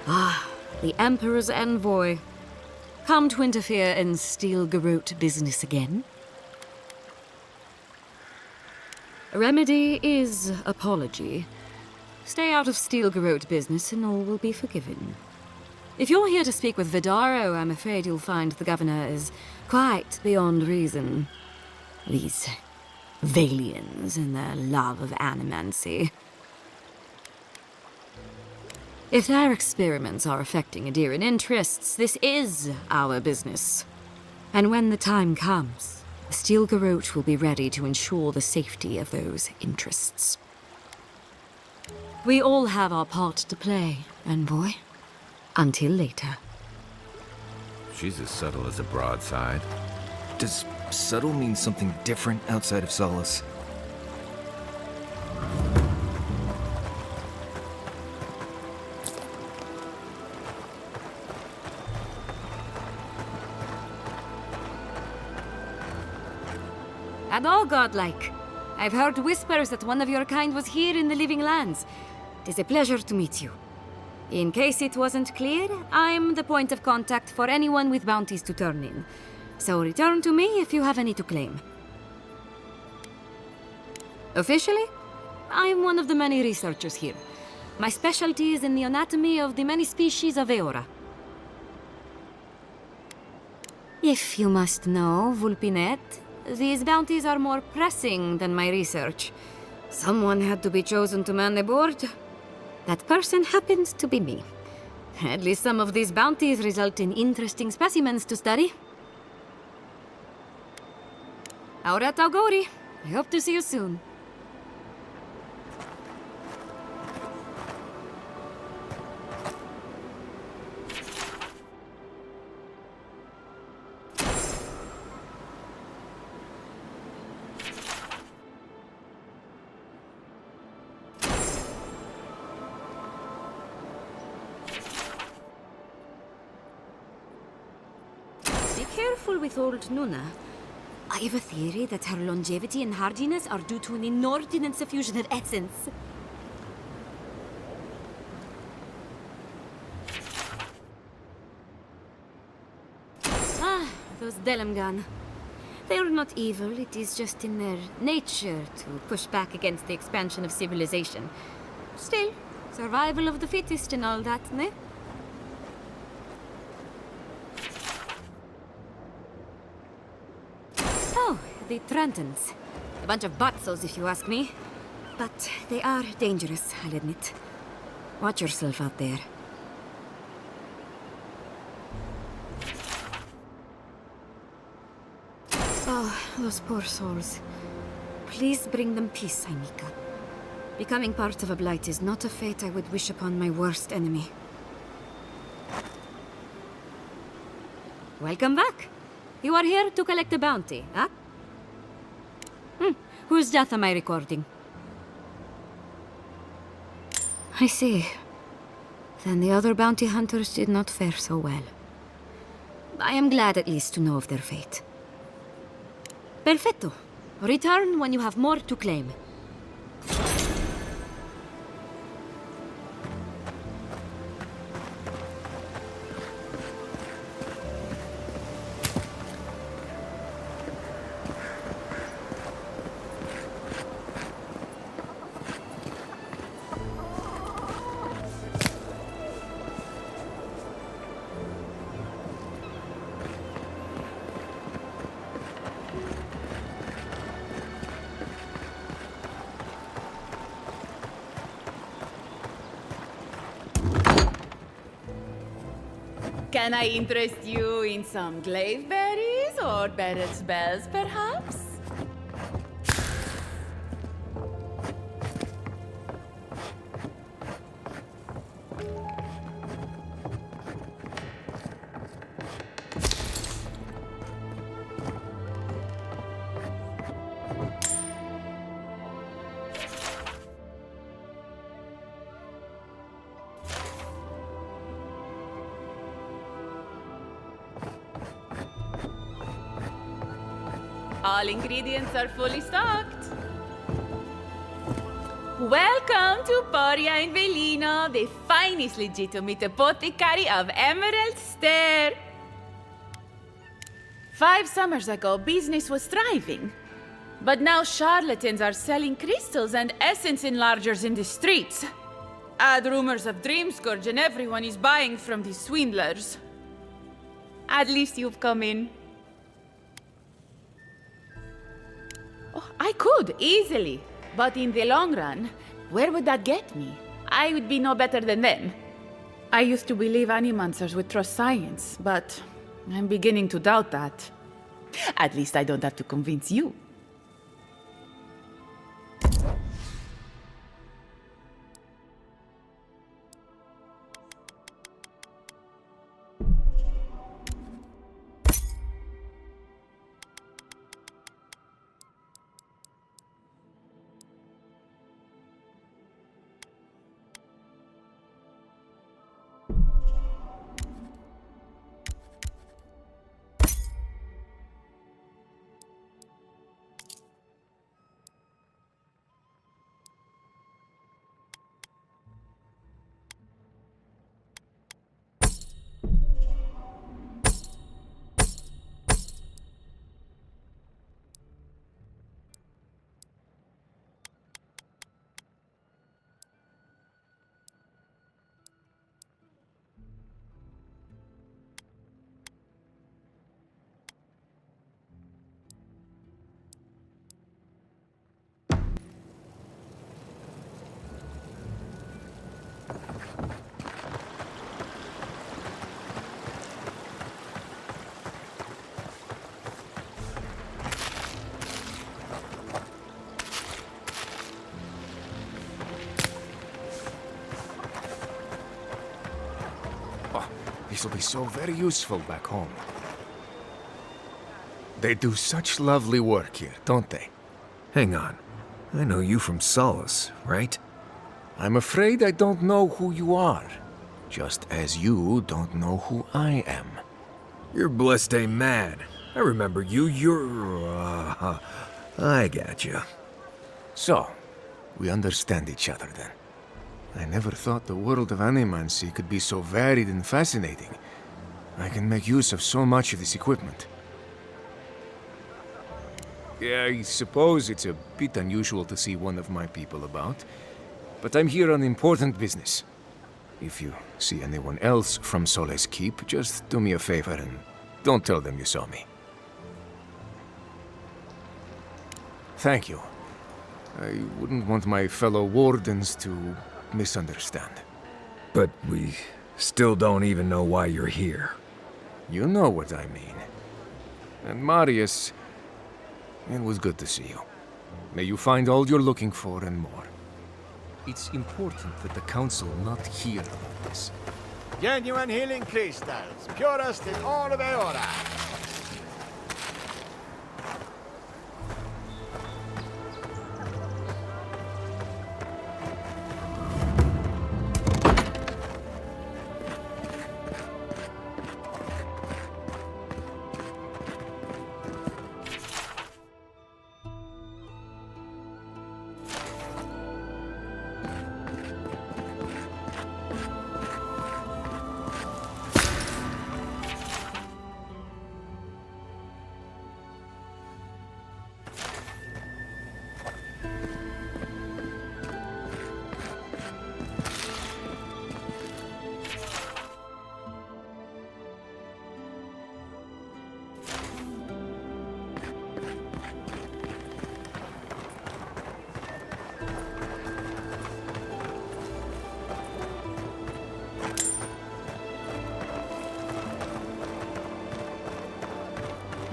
The Emperor's envoy. Come to interfere in Steel-Garrote business again? Remedy is apology. Stay out of Steel-Garrote business and all will be forgiven. If you're here to speak with Vidarro, I'm afraid you'll find the governor is quite beyond reason. These Valians and their love of animancy. If their experiments are affecting Adirian interests, this is our business. And when the time comes, the Steel-Garrote will be ready to ensure the safety of those interests. We all have our part to play, envoy. Until later. She's as subtle as a broadside. Does subtle mean something different outside of Solace? And all godlike. I've heard whispers that one of your kind was here in the Living Lands. It is a pleasure to meet you. In case it wasn't clear, I'm the point of contact for anyone with bounties to turn in. So return to me if you have any to claim. Officially, I'm one of the many researchers here. My specialty is in the anatomy of the many species of Eora. If you must know, Vulpinet, these bounties are more pressing than my research. Someone had to be chosen to man the board. That person happened to be me. At least some of these bounties result in interesting specimens to study. Aurat Auguri. I hope to see you soon. Be careful with old Nuna. I have a theory that her longevity and hardiness are due to an inordinate suffusion of essence. Those Delamgan. They are not evil, it is just in their nature to push back against the expansion of civilization. Still, survival of the fittest and all that, ne? Oh, the Trentons. A bunch of batzos, if you ask me. But they are dangerous, I'll admit. Watch yourself out there. Oh, those poor souls. Please bring them peace, Ainika. Becoming part of a blight is not a fate I would wish upon my worst enemy. Welcome back. You are here to collect a bounty, huh? Whose death am I recording? I see. Then the other bounty hunters did not fare so well. I am glad at least to know of their fate. Perfetto. Return when you have more to claim. Can I interest you in some glaive berries or Barrett's bells, perhaps? All ingredients are fully stocked. Welcome to Boria in Velino, the finest legitimate apothecary of Emerald Stair. 5 summers ago, business was thriving. But now charlatans are selling crystals and essence enlargers in the streets. Add rumors of Dream Scourge and everyone is buying from these swindlers. At least you've come in. Oh, I could, easily. But in the long run, where would that get me? I would be no better than them. I used to believe animancers would trust science, but I'm beginning to doubt that. At least I don't have to convince you. This will be so very useful back home. They do such lovely work here, don't they? Hang on. I know you from Solace, right? I'm afraid I don't know who you are. Just as you don't know who I am. You're Bleste mad. I remember you. I gotcha. So, we understand each other then. I never thought the world of Animancy could be so varied and fascinating. I can make use of so much of this equipment. Yeah, I suppose it's a bit unusual to see one of my people about, but I'm here on important business. If you see anyone else from Sole's Keep, just do me a favor and don't tell them you saw me. Thank you. I wouldn't want my fellow wardens to misunderstand. But we still don't even know why you're here. You know what I mean. And Marius, it was good to see you. May you find all you're looking for and more. It's important that the Council not hear about this. Genuine healing crystals, purest in all of Eora.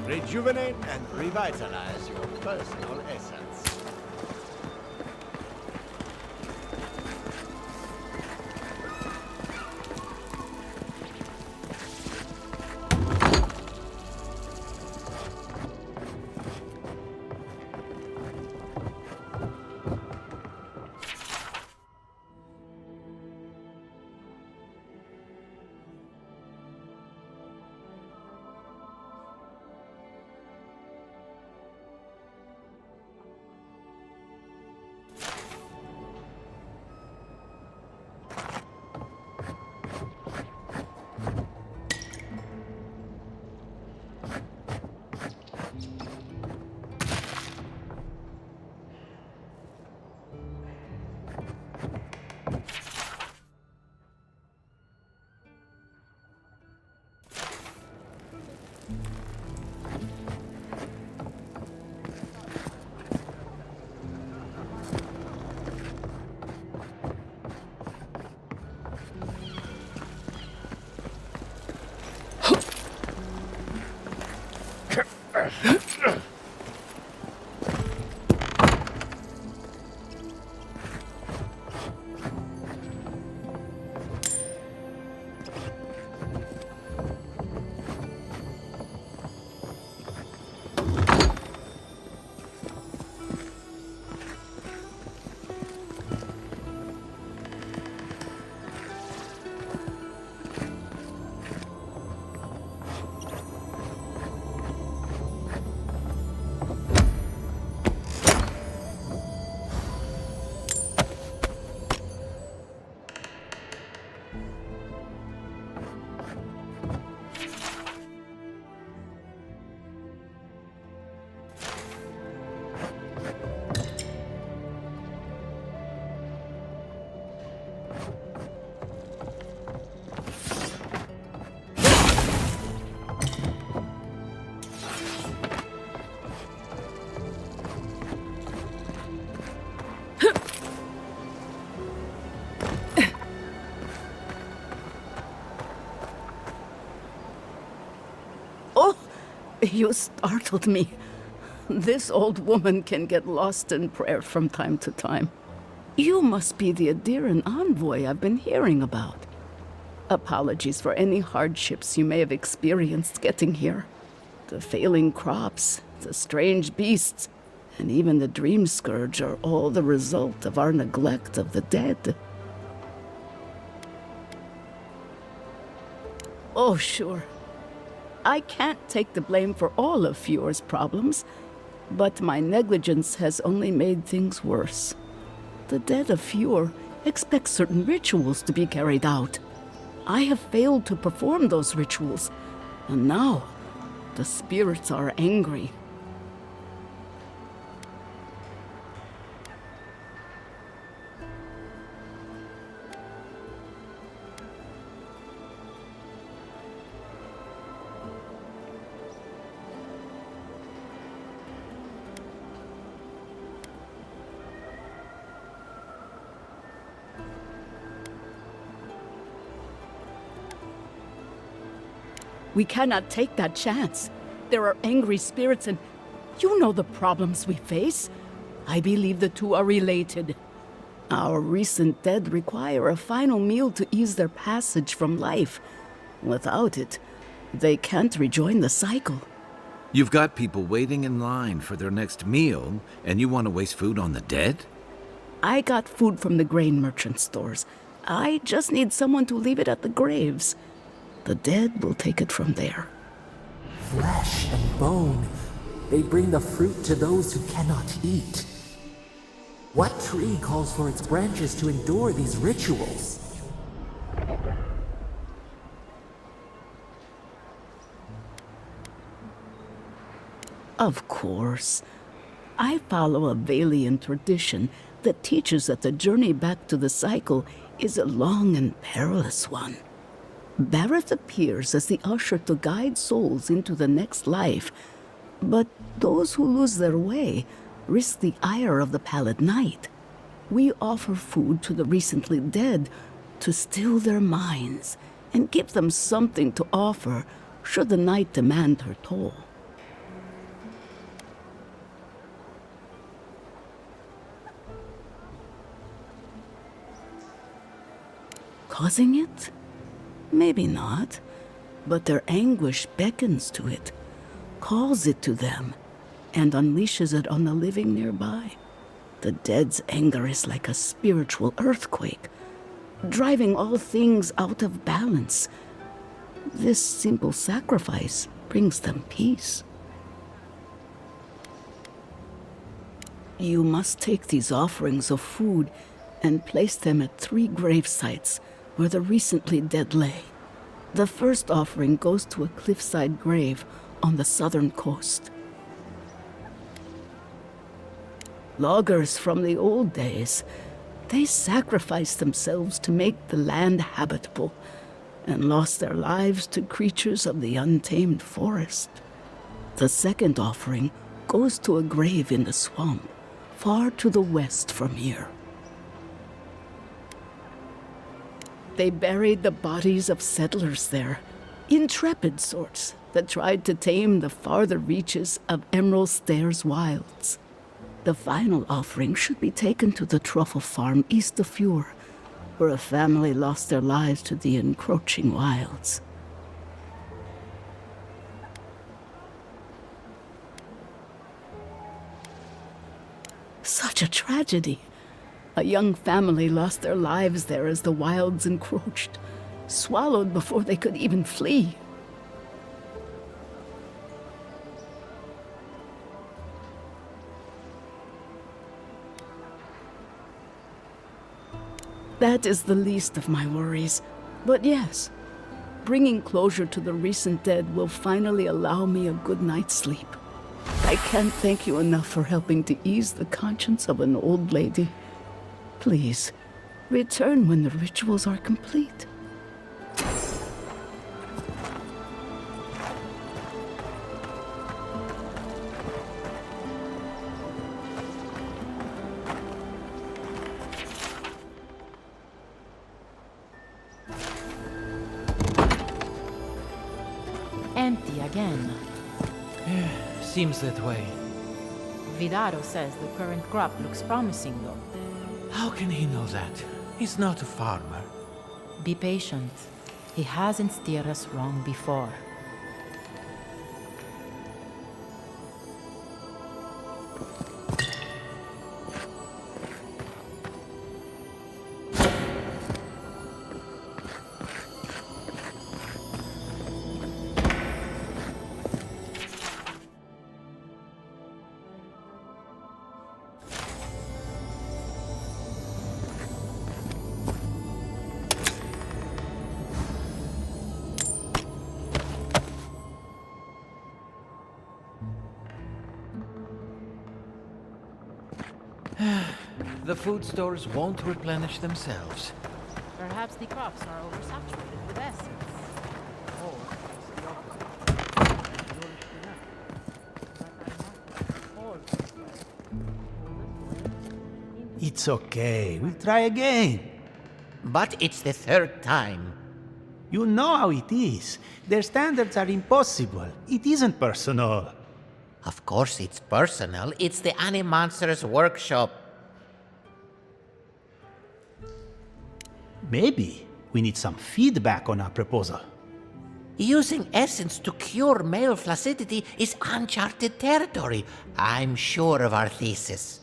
Rejuvenate and revitalize your personal essence. You startled me. This old woman can get lost in prayer from time to time. You must be the Adiran envoy I've been hearing about. Apologies for any hardships you may have experienced getting here. The failing crops, the strange beasts, and even the dream scourge are all the result of our neglect of the dead. Oh, sure. I can't take the blame for all of Fjeor's problems, but my negligence has only made things worse. The dead of Fjord expect certain rituals to be carried out. I have failed to perform those rituals, and now the spirits are angry. We cannot take that chance. There are angry spirits and you know the problems we face. I believe the two are related. Our recent dead require a final meal to ease their passage from life. Without it, they can't rejoin the cycle. You've got people waiting in line for their next meal, and you want to waste food on the dead? I got food from the grain merchant stores. I just need someone to leave it at the graves. The dead will take it from there. Flesh and bone. They bring the fruit to those who cannot eat. What tree calls for its branches to endure these rituals? Of course. I follow a Valian tradition that teaches that the journey back to the cycle is a long and perilous one. Barrett appears as the usher to guide souls into the next life, but those who lose their way risk the ire of the Pallid Knight. We offer food to the recently dead to still their minds and give them something to offer should the Knight demand her toll. Causing it? Maybe not, but their anguish beckons to it, calls it to them, and unleashes it on the living nearby. The dead's anger is like a spiritual earthquake, driving all things out of balance. This simple sacrifice brings them peace. You must take these offerings of food and place them at 3 grave sites where the recently dead lay. The first offering goes to a cliffside grave on the southern coast. Loggers from the old days, they sacrificed themselves to make the land habitable and lost their lives to creatures of the untamed forest. The second offering goes to a grave in the swamp, far to the west from here. They buried the bodies of settlers there, intrepid sorts, that tried to tame the farther reaches of Emerald Stairs wilds. The final offering should be taken to the truffle farm east of Fjord, where a family lost their lives to the encroaching wilds. Such a tragedy. A young family lost their lives there as the wilds encroached, swallowed before they could even flee. That is the least of my worries. But yes, bringing closure to the recent dead will finally allow me a good night's sleep. I can't thank you enough for helping to ease the conscience of an old lady. Please, return when the rituals are complete. Empty again. Seems that way. Vidarro says the current crop looks promising, though. How can he know that? He's not a farmer. Be patient. He hasn't steered us wrong before. The food stores won't replenish themselves. Perhaps the crops are oversaturated with essence. It's okay, we'll try again. But it's the third time. You know how it is. Their standards are impossible. It isn't personal. Of course it's personal. It's the Animancy Workshop. Maybe we need some feedback on our proposal. Using essence to cure male flaccidity is uncharted territory. I'm sure of our thesis.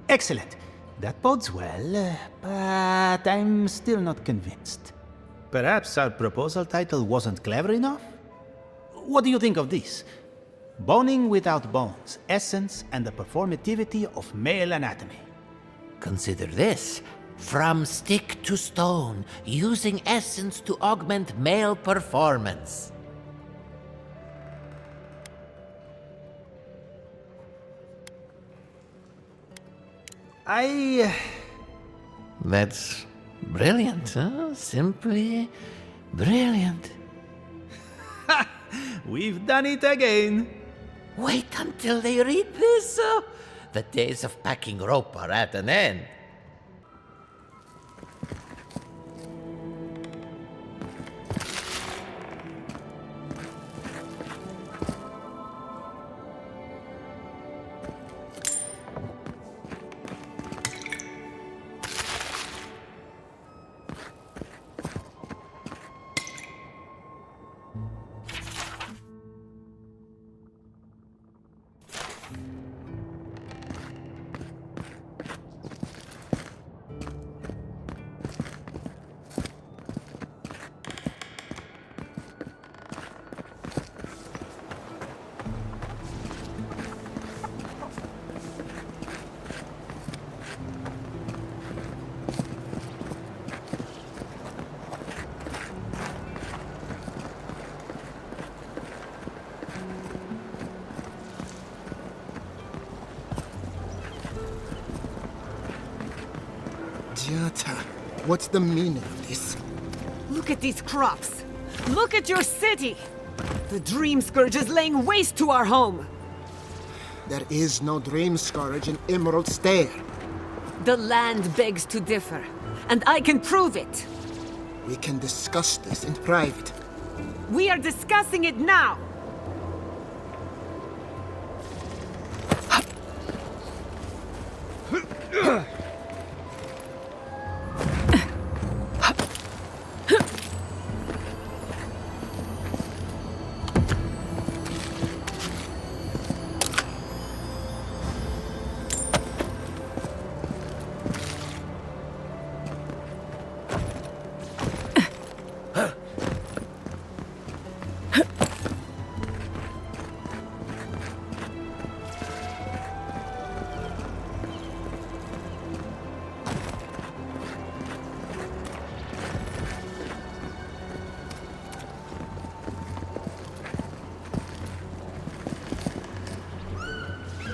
Excellent. That bodes well, but I'm still not convinced. Perhaps our proposal title wasn't clever enough? What do you think of this? Boning without bones, essence and the performativity of male anatomy. Consider this. From stick to stone, using essence to augment male performance. That's brilliant, huh? Simply brilliant. We've done it again. Wait until they read this. The days of packing rope are at an end. Giatta, what's the meaning of this? Look at these crops! Look at your city! The Dream Scourge is laying waste to our home! There is no dream scourge in Emerald Stair. The land begs to differ, and I can prove it. We can discuss this in private. We are discussing it now.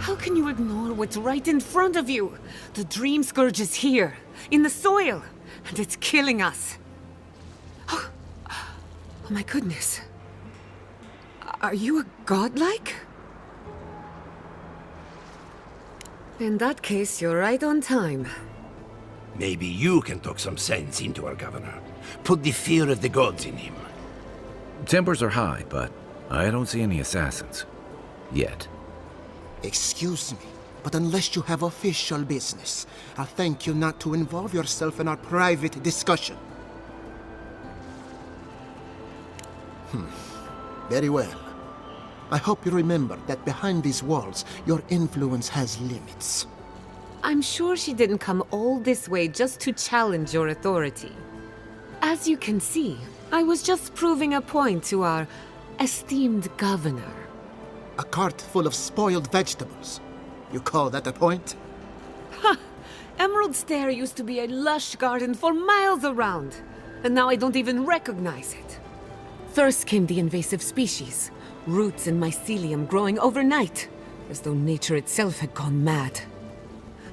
How can you ignore what's right in front of you? The Dream Scourge is here, in the soil, and it's killing us. Oh my goodness. Are you a godlike? In that case, you're right on time. Maybe you can talk some sense into our governor. Put the fear of the gods in him. Tempers are high, but I don't see any assassins. Yet. Excuse me, but unless you have official business, I'll thank you not to involve yourself in our private discussion. Very well. I hope you remember that behind these walls, your influence has limits. I'm sure she didn't come all this way just to challenge your authority. As you can see, I was just proving a point to our esteemed governor. A cart full of spoiled vegetables. You call that a point? Ha! Emerald Stair used to be a lush garden for miles around, and now I don't even recognize it. First came the invasive species, roots and mycelium growing overnight, as though nature itself had gone mad.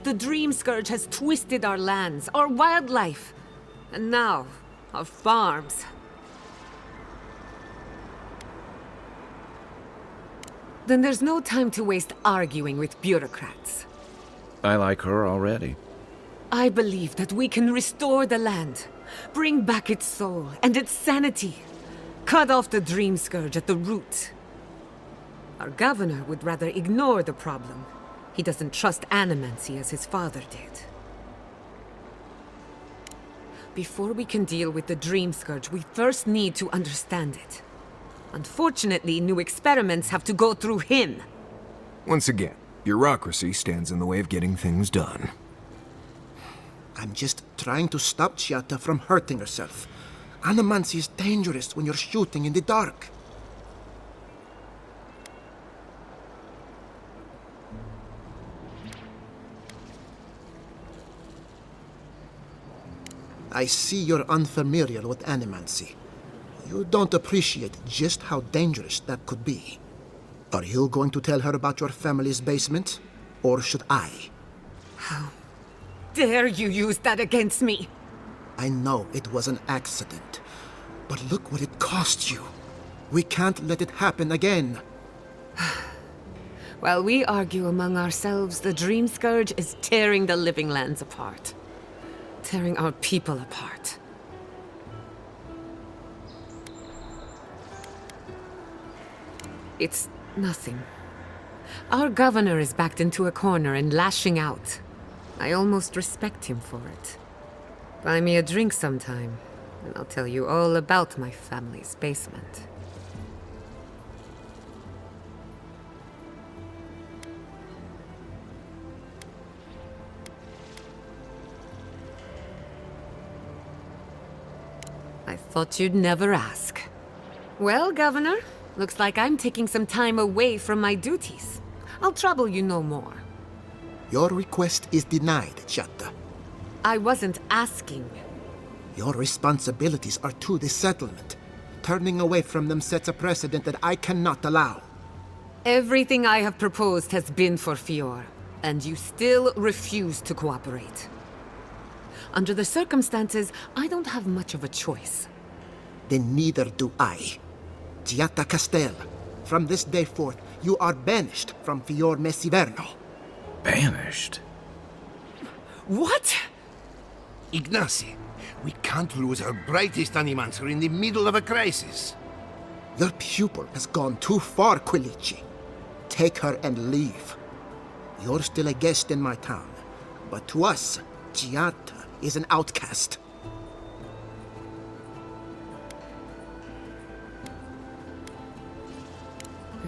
The Dream Scourge has twisted our lands, our wildlife, and now, our farms. Then there's no time to waste arguing with bureaucrats. I like her already. I believe that we can restore the land, bring back its soul and its sanity, cut off the Dream Scourge at the root. Our governor would rather ignore the problem. He doesn't trust Animancy as his father did. Before we can deal with the Dream Scourge, we first need to understand it. Unfortunately, new experiments have to go through him. Once again, bureaucracy stands in the way of getting things done. I'm just trying to stop Giatta from hurting herself. Animancy is dangerous when you're shooting in the dark. I see you're unfamiliar with Animancy. You don't appreciate just how dangerous that could be. Are you going to tell her about your family's basement? Or should I? How dare you use that against me? I know it was an accident, but look what it cost you. We can't let it happen again. While we argue among ourselves, the Dream Scourge is tearing the living lands apart. Tearing our people apart. It's nothing. Our governor is backed into a corner and lashing out. I almost respect him for it. Buy me a drink sometime, and I'll tell you all about my family's basement. I thought you'd never ask. Well, Governor, looks like I'm taking some time away from my duties. I'll trouble you no more. Your request is denied, Giatta. I wasn't asking. Your responsibilities are to the settlement. Turning away from them sets a precedent that I cannot allow. Everything I have proposed has been for Fior, and you still refuse to cooperate. Under the circumstances, I don't have much of a choice. Then neither do I. Giatta Castel, from this day forth, You are banished from Plazia Mes Vidarro. Banished? What? Ignasi, we can't lose our brightest Animancer in the middle of a crisis. Your pupil has gone too far, Quilici. Take her and leave. You're still a guest in my town, but to us, Giatta is an outcast.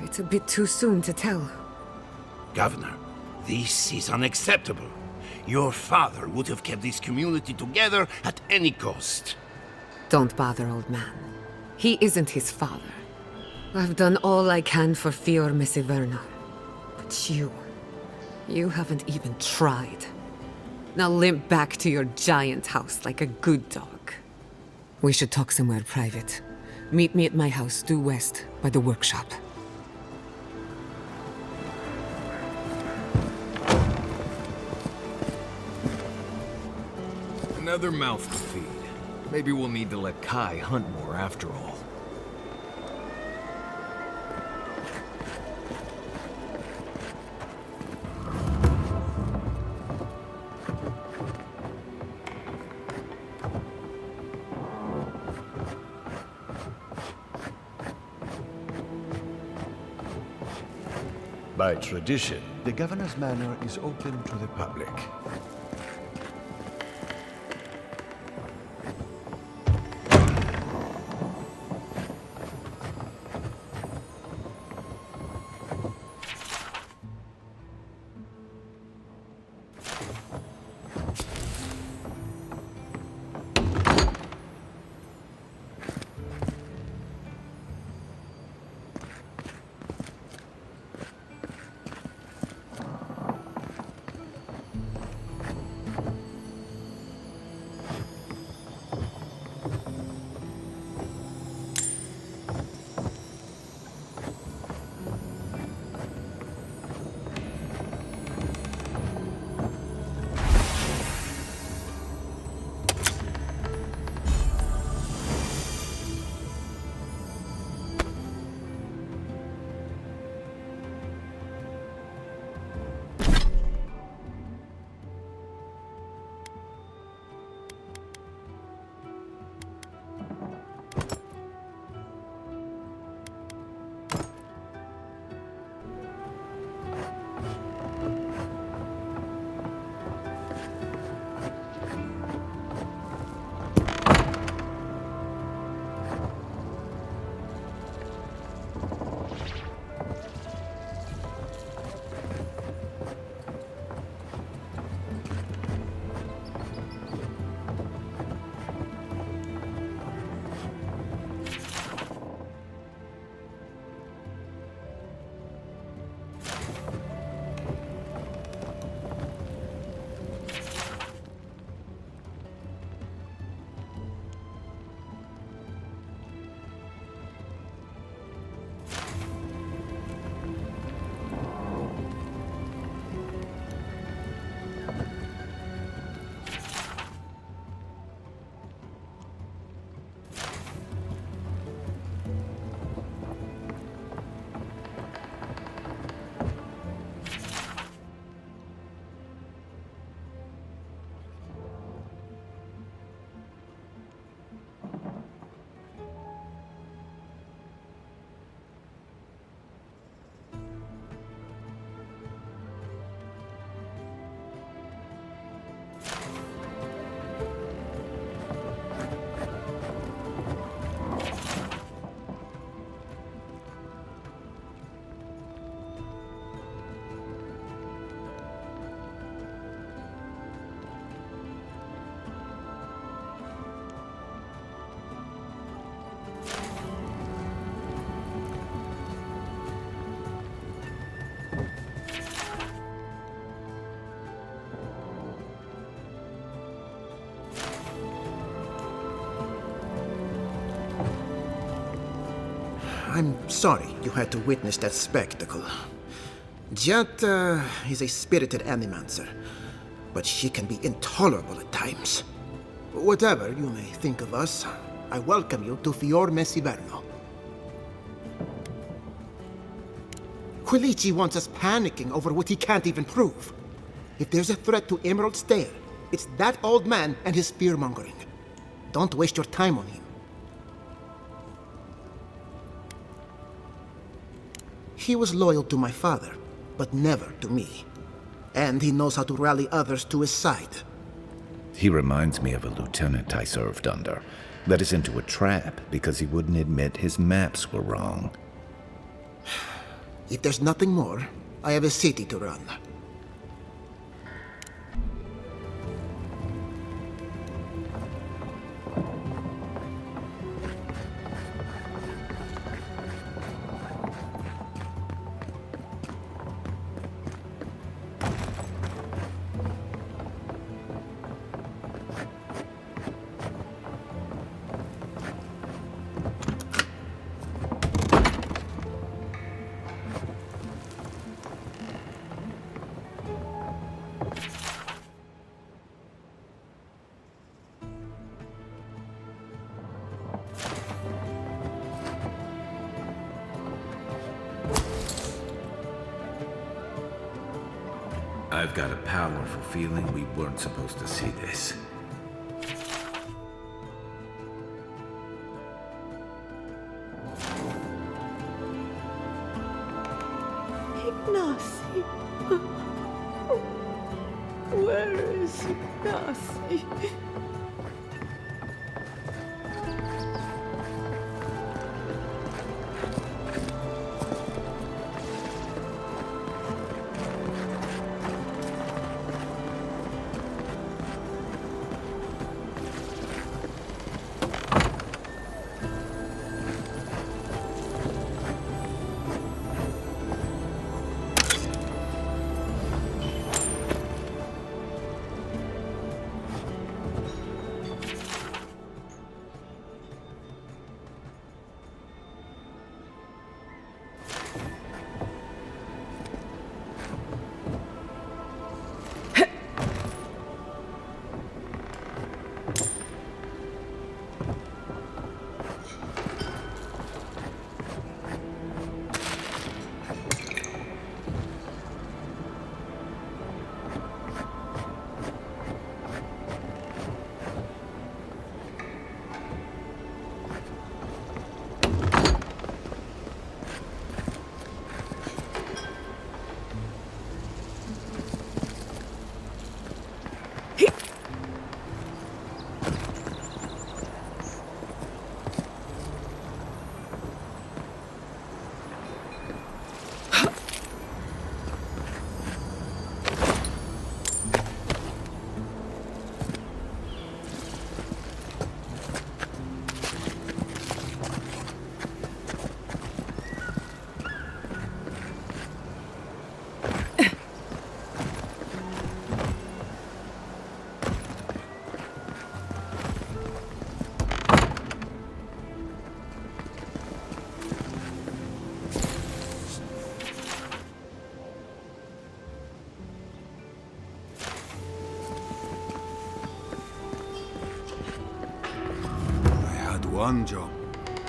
It's a bit too soon to tell. Governor, this is unacceptable. Your father would have kept this community together at any cost. Don't bother, old man. He isn't his father. I've done all I can for Plazia Mes Vidarro. But you haven't even tried. Now limp back to your giant house like a good dog. We should talk somewhere private. Meet me at my house due west by the workshop. Another mouth to feed. Maybe we'll need to let Kai hunt more after all. By tradition, the governor's manor is open to the public. I'm sorry you had to witness that spectacle. Giatta is a spirited animancer, but she can be intolerable at times. Whatever you may think of us, I welcome you to Plazia Mes Vidarro. Quilici wants us panicking over what he can't even prove. If there's a threat to Emerald Stair, it's that old man and his fear-mongering. Don't waste your time on him. He was loyal to my father, but never to me. And he knows how to rally others to his side. He reminds me of a lieutenant I served under. Led us into a trap because he wouldn't admit his maps were wrong. If there's nothing more, I have a city to run. I've got a powerful feeling we weren't supposed to see this. Ignasi. Where is Ignasi?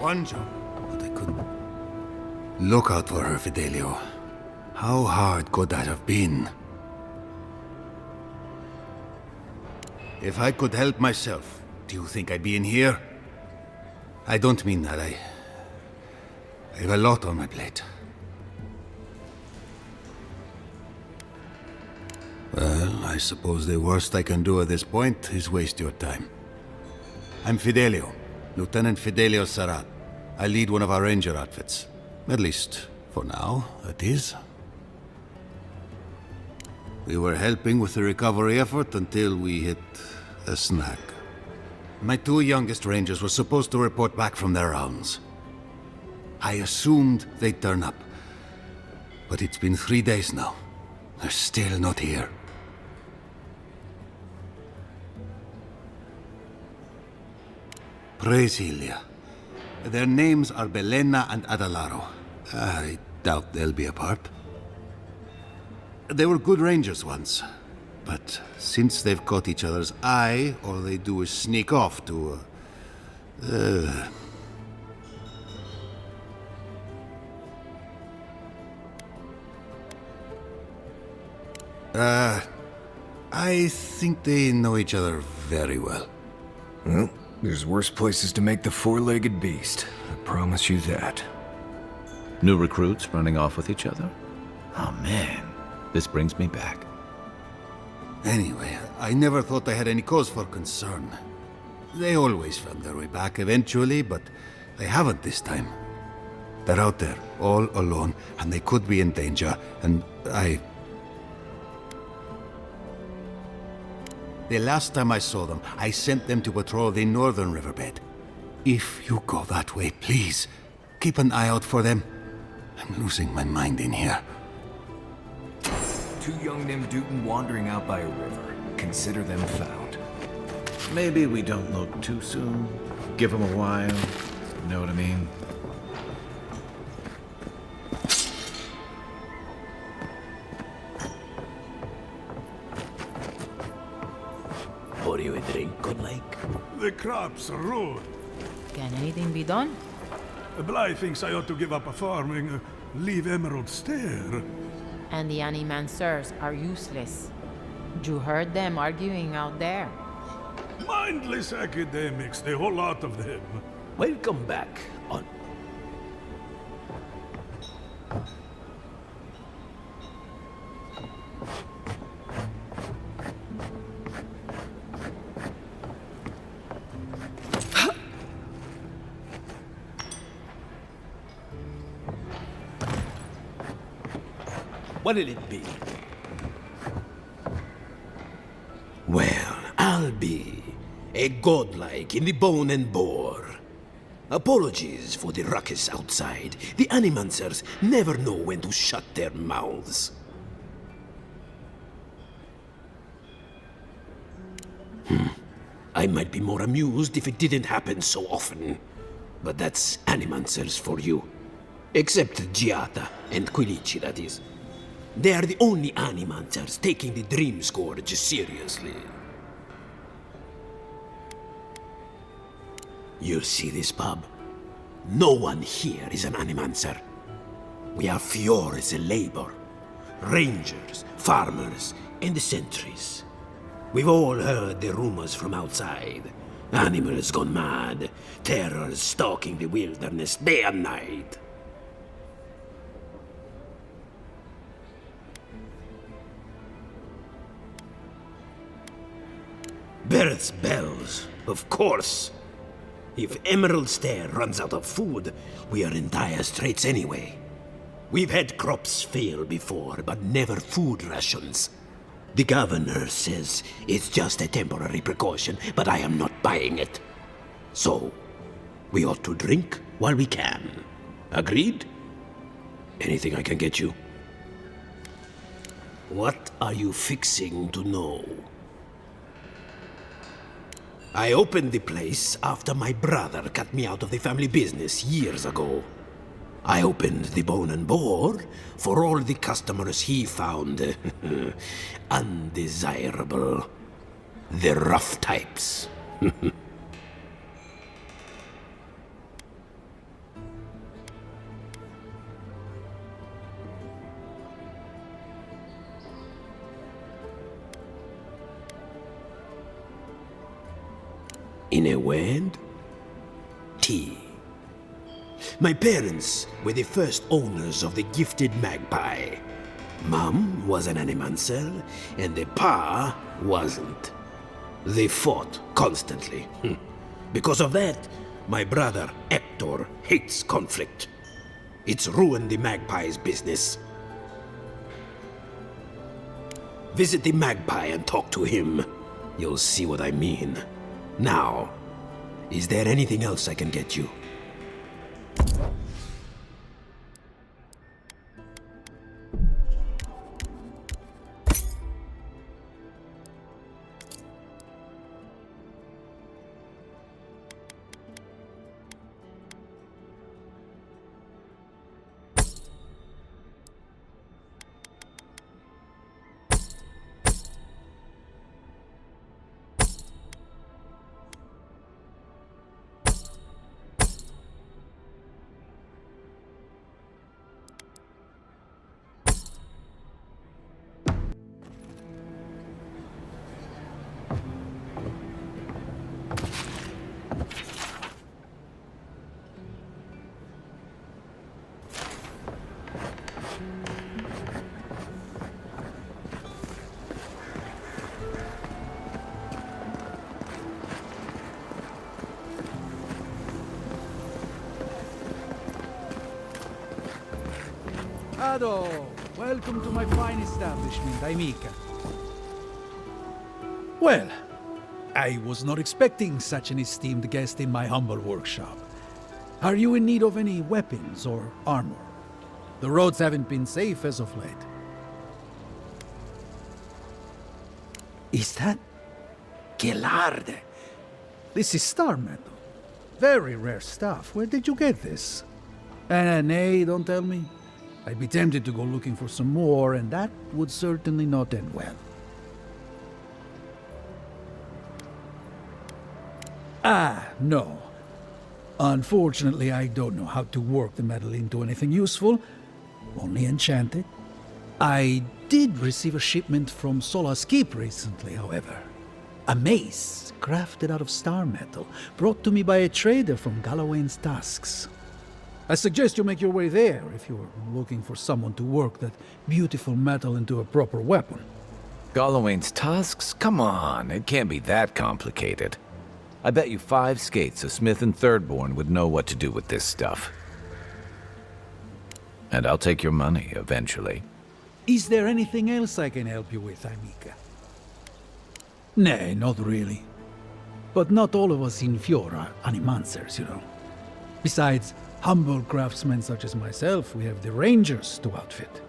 One job, but I couldn't. Look out for her, Fidelio. How hard could that have been? If I could help myself, do you think I'd be in here? I don't mean that. I have a lot on my plate. Well, I suppose the worst I can do at this point is waste your time. I'm Fidelio. Lieutenant Fidelio Sarat. I lead one of our ranger outfits. At least, for now, it is. We were helping with the recovery effort until we hit a snag. My two youngest rangers were supposed to report back from their rounds. I assumed they'd turn up. But it's been 3 days now. They're still not here. Brasilia. Their names are Belena and Adalaro. I doubt they'll be apart. They were good rangers once, but since they've caught each other's eye, all they do is sneak off to... I think they know each other very well. Well, there's worse places to make the four-legged beast. I promise you that. New recruits running off with each other? Oh man, this brings me back. Anyway, I never thought I had any cause for concern. They always found their way back eventually, but they haven't this time. They're out there, all alone, and they could be in danger, and The last time I saw them, I sent them to patrol the northern riverbed. If you go that way, please, keep an eye out for them. I'm losing my mind in here. Two young Nimdutin wandering out by a river. Consider them found. Maybe we don't look too soon. Give them a while. You know what I mean? Pour you a drink, good like? The crops are ruined. Can anything be done? Bly thinks I ought to give up farming, leave Emerald Stair. And the Animancers are useless. You heard them arguing out there. Mindless academics, the whole lot of them. Welcome back on. What'll it be? Well, I'll be a godlike in the bone and boar. Apologies for the ruckus outside. The Animancers never know when to shut their mouths. I might be more amused if it didn't happen so often. But that's Animancers for you. Except Giatta and Ecology, that is. They are the only Animancers taking the Dream Scourge seriously. You see this pub? No one here is an Animancer. We are Fiores labor. Rangers, farmers, and sentries. We've all heard the rumors from outside. Animals gone mad. Terrors stalking the wilderness day and night. Birth's bells, of course. If Emerald Stair runs out of food, we are in dire straits anyway. We've had crops fail before, but never food rations. The governor says it's just a temporary precaution, but I am not buying it. So, we ought to drink while we can. Agreed? Anything I can get you? What are you fixing to know? I opened the place after my brother cut me out of the family business years ago. I opened the Bone and Boar for all the customers he found undesirable. The rough types. In a word, tea. My parents were the first owners of the gifted magpie. Mom was an Animancer, and the pa wasn't. They fought constantly. Because of that, my brother Hector hates conflict. It's ruined the magpie's business. Visit the magpie and talk to him. You'll see what I mean. Now, is there anything else I can get you? Ado, welcome to my fine establishment, Amica. Well, I was not expecting such an esteemed guest in my humble workshop. Are you in need of any weapons or armor? The roads haven't been safe as of late. Is that Gelarde? This is star metal. Very rare stuff. Where did you get this? Nay, don't tell me. I'd be tempted to go looking for some more, and that would certainly not end well. No. Unfortunately, I don't know how to work the metal into anything useful. Only enchanted. I did receive a shipment from Solace Keep recently, however. A mace crafted out of star metal, brought to me by a trader from Galawain's Tusks. I suggest you make your way there if you're looking for someone to work that beautiful metal into a proper weapon. Galawain's Tusks? Come on, it can't be that complicated. I bet you 5 skates a Smith and Thirdborn would know what to do with this stuff. And I'll take your money, eventually. Is there anything else I can help you with, Amica? Nay, not really. But not all of us in Fiora are animancers, you know. Besides, humble craftsmen such as myself, we have the rangers to outfit.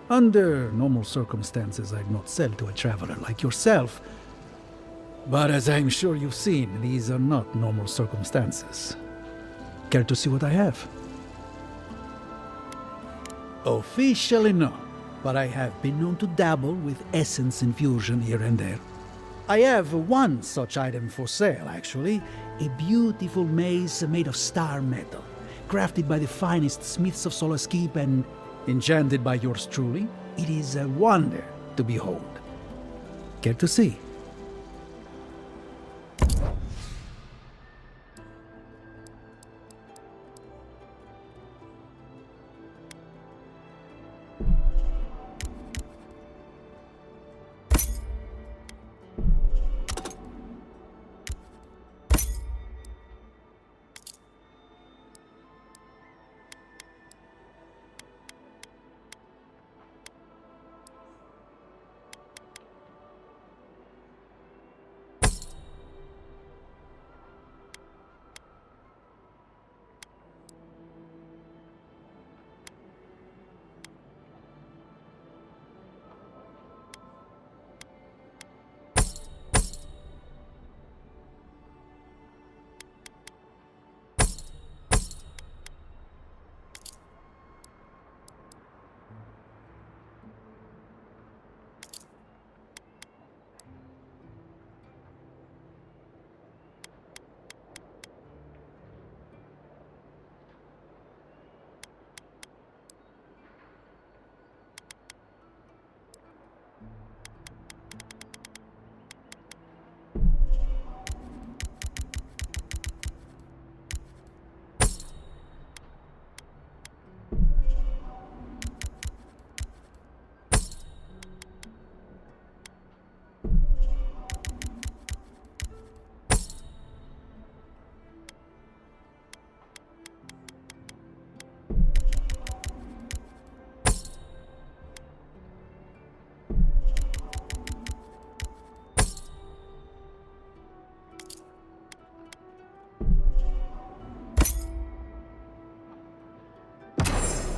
Under normal circumstances, I'd not sell to a traveler like yourself. But as I'm sure you've seen, these are not normal circumstances. Care to see what I have? Officially no, but I have been known to dabble with essence infusion here and there. I have one such item for sale, actually. A beautiful mace made of star metal, crafted by the finest smiths of Solace Keep and enchanted by yours truly. It is a wonder to behold. Care to see?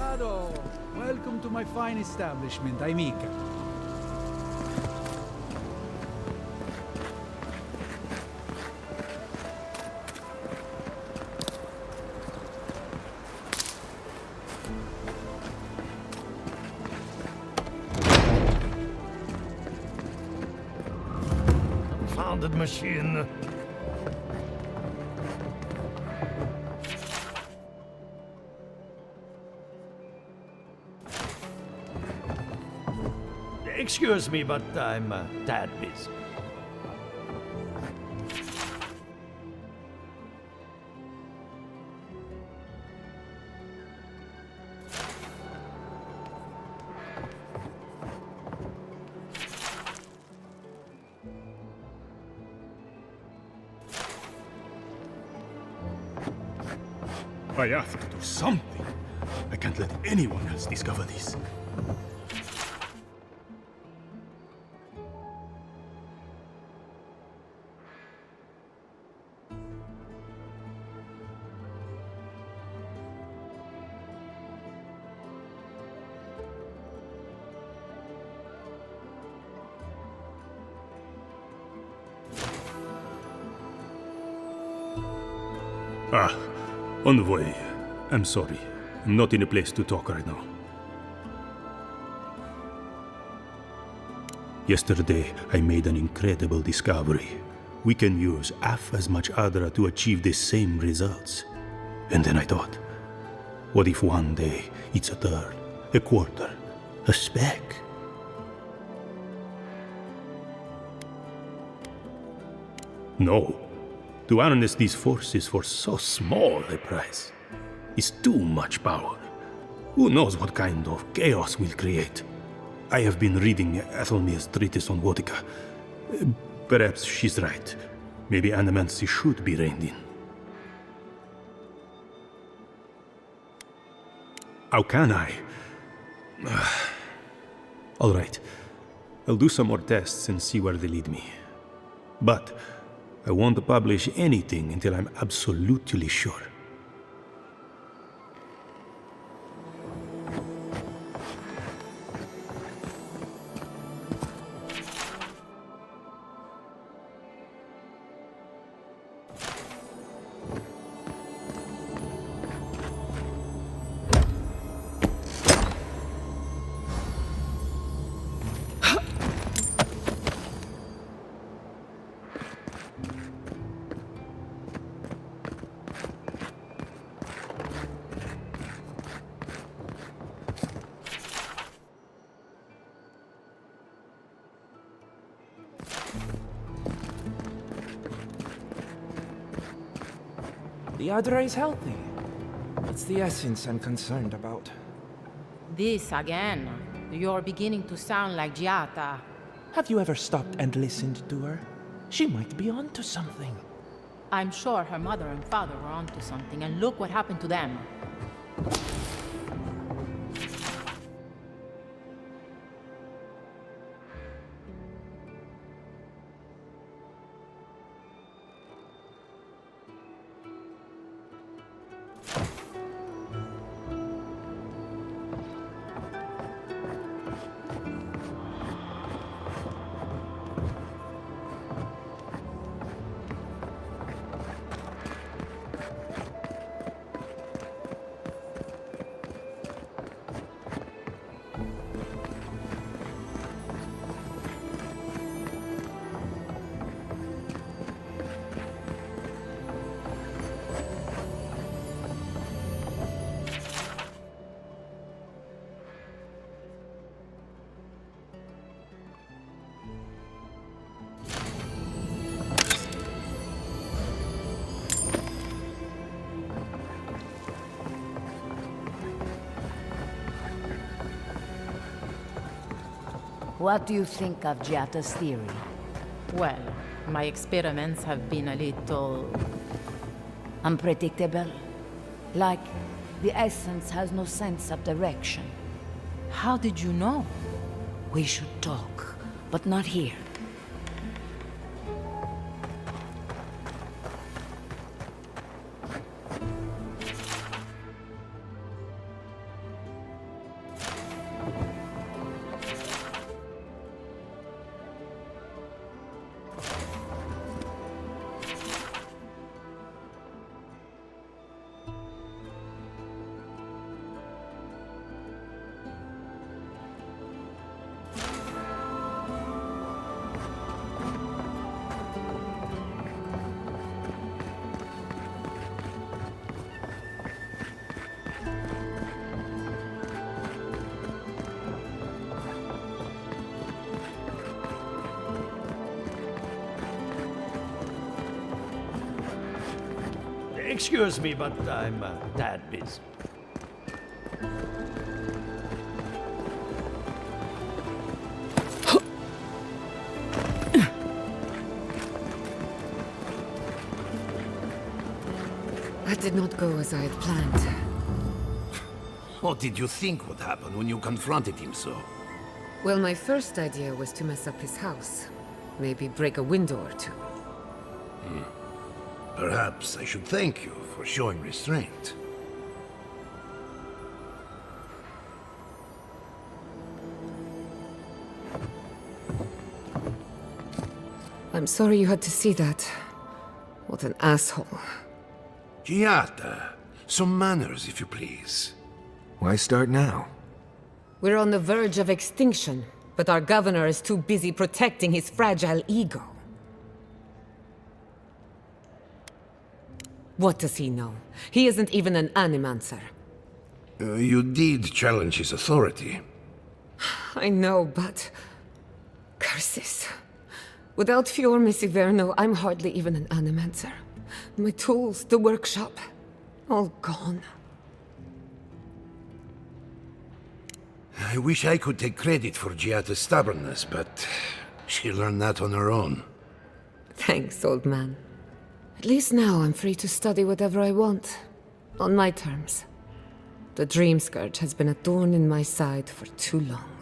Ado, welcome to my fine establishment, Amica. Confounded machine. Excuse me, but I'm a tad busy. I have to do something. I can't let anyone else discover this. Envoy. I'm sorry. I'm not in a place to talk right now. Yesterday, I made an incredible discovery. We can use half as much Adra to achieve the same results. And then I thought, what if one day it's a third, a quarter, a speck? No. To harness these forces for so small a price is too much power. Who knows what kind of chaos we'll create? I have been reading Athelmir's treatise on Wotica. Perhaps she's right. Maybe Animancy should be reined in. How can I? All right. I'll do some more tests and see where they lead me. But I won't publish anything until I'm absolutely sure. The Adra is healthy. It's the essence I'm concerned about. This again. You're beginning to sound like Giatta. Have you ever stopped and listened to her? She might be onto something. I'm sure her mother and father were onto something, and look what happened to them. What do you think of Giatta's theory? Well, my experiments have been a little... unpredictable? Like, the essence has no sense of direction. How did you know? We should talk, but not here. Excuse me, but I'm a tad busy. That did not go as I had planned. What did you think would happen when you confronted him so? Well, my first idea was to mess up his house. Maybe break a window or two. Perhaps I should thank you for showing restraint. I'm sorry you had to see that. What an asshole. Giatta, some manners, if you please. Why start now? We're on the verge of extinction, but our governor is too busy protecting his fragile ego. What does he know? He isn't even an Animancer. You did challenge his authority. I know, but... curses. Without Fior Mes Vidarro, I'm hardly even an Animancer. My tools, the workshop, all gone. I wish I could take credit for Giatta's stubbornness, but she learned that on her own. Thanks, old man. At least now I'm free to study whatever I want. On my terms. The Dream Scourge has been a thorn in my side for too long.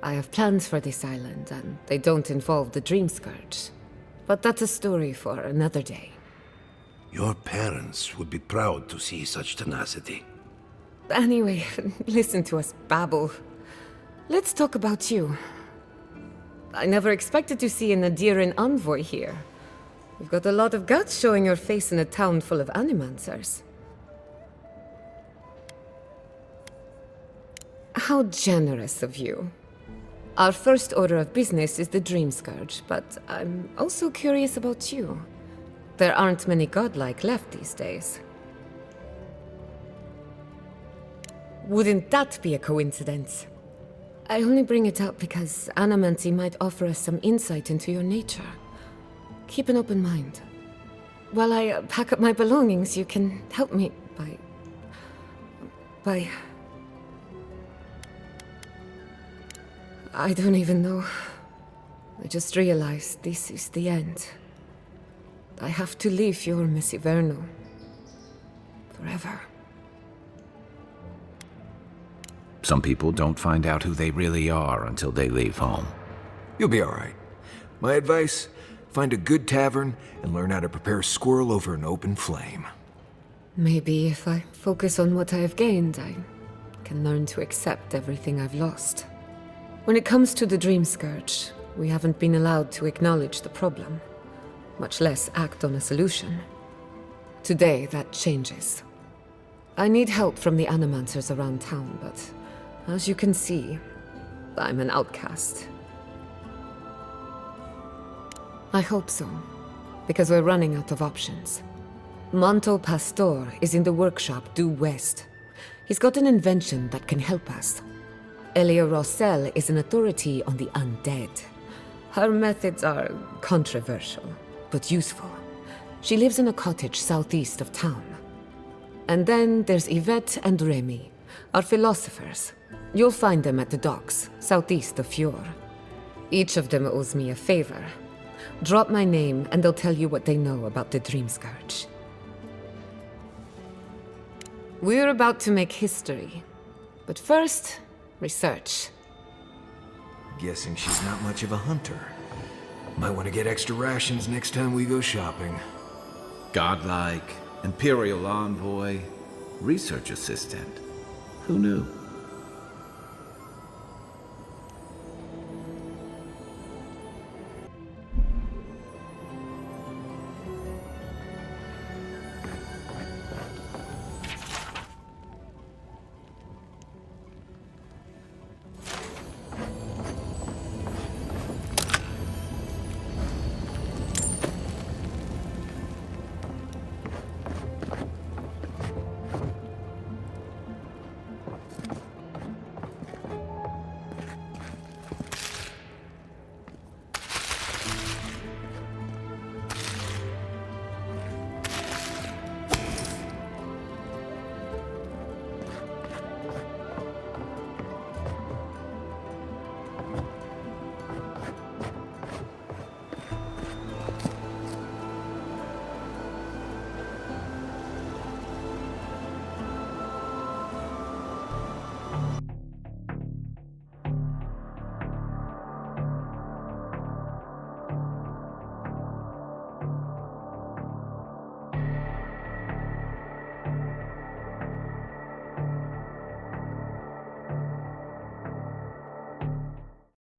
I have plans for this island, and they don't involve the Dream Scourge. But that's a story for another day. Your parents would be proud to see such tenacity. Anyway, listen to us babble. Let's talk about you. I never expected to see an Adiran envoy here. You've got a lot of guts showing your face in a town full of Animancers. How generous of you. Our first order of business is the Dream Scourge, but I'm also curious about you. There aren't many godlike left these days. Wouldn't that be a coincidence? I only bring it up because Animancy might offer us some insight into your nature. Keep an open mind. While I pack up my belongings, you can help me by... I don't even know. I just realized this is the end. I have to leave Fior Mes Vidarro. Forever. Some people don't find out who they really are until they leave home. You'll be all right. My advice, find a good tavern and learn how to prepare squirrel over an open flame. Maybe if I focus on what I have gained, I can learn to accept everything I've lost. When it comes to the Dream Scourge, we haven't been allowed to acknowledge the problem, much less act on a solution. Today, that changes. I need help from the Animancers around town, but as you can see, I'm an outcast. I hope so, because we're running out of options. Manto Pastor is in the workshop due west. He's got an invention that can help us. Elia Rossell is an authority on the undead. Her methods are controversial, but useful. She lives in a cottage southeast of town. And then there's Yvette and Remy, our philosophers. You'll find them at the docks, southeast of Fior. Each of them owes me a favor. Drop my name and they'll tell you what they know about the Dream Scourge. We're about to make history. But first, research. Guessing she's not much of a hunter. Might want to get extra rations next time we go shopping. Godlike, Imperial Envoy, Research Assistant. Who knew?